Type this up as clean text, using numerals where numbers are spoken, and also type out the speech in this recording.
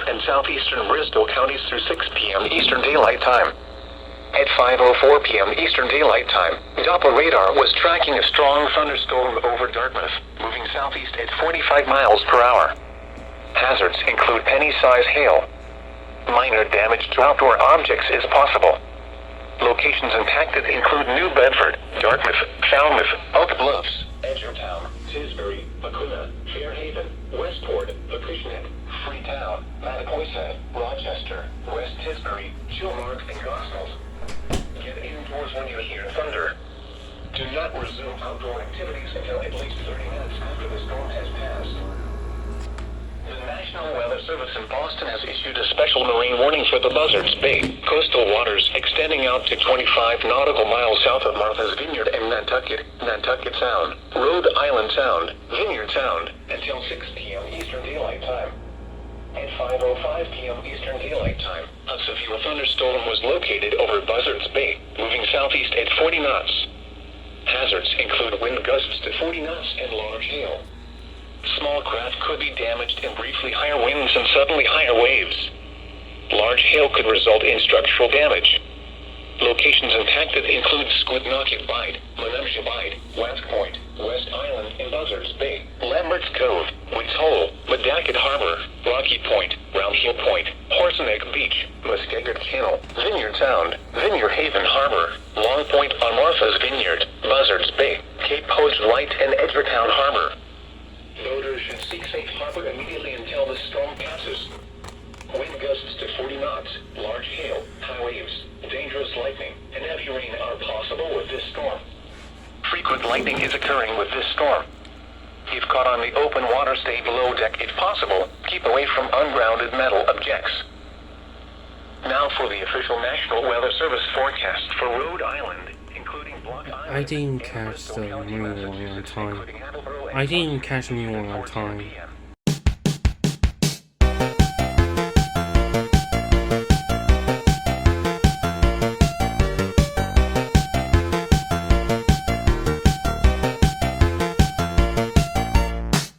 and southeastern Bristol counties through 6 p.m. Eastern Daylight Time. At 5:04 p.m. Eastern Daylight Time, Doppler radar was tracking a strong thunderstorm over Dartmouth, moving southeast at 45 miles per hour. Hazards include penny-size hail. Minor damage to outdoor objects is possible. Locations impacted include New Bedford, Dartmouth, Falmouth, Oak Bluffs, Edgertown, Tisbury, Pacoima, Fairhaven, Westport, Acushnet, Freetown, Mattapoisett, Rochester, West Tisbury, Chilmark, and Gospels. Get indoors when you hear thunder. Do not resume outdoor activities until at least 30 minutes after the storm has passed. The National Weather Service in Boston has issued a special marine warning for the Buzzards Bay coastal waters extending out to 25 nautical miles south of Martha's Vineyard and Nantucket, Nantucket Sound, Rhode Island Sound, Vineyard Sound, until 6 p.m. Eastern Daylight Time. At 5:05 p.m. Eastern Daylight Time, a severe thunderstorm was located over Buzzards Bay, moving southeast at 40 knots. Hazards include wind gusts to 40 knots and large hail. Small craft could be damaged in briefly higher winds and suddenly higher waves. Large hail could result in structural damage. Locations impacted include Squidnocket Bight, Monumsha Bight, West Point, West Island and Buzzards Bay, Lambert's Cove, Woods Hole, Madacket Harbor, Rocky Point, Round Hill Point, Horseneck Beach, Muskegee Channel, Vineyard Sound, Vineyard Haven Harbor, Long Point on Martha's Vineyard, Buzzards Bay, Cape Host Light and Edgertown Harbor. Boaters should seek safe harbor immediately until the storm passes. Wind gusts to 40 knots, large hail, high waves, dangerous lightning, and heavy rain are possible with this storm. Frequent lightning is occurring with this storm. If caught on the open water, stay below deck if possible. Keep away from ungrounded metal objects. Now for the official National Weather Service forecast for Rhode Island, including Block Island. I didn't catch the mule on time.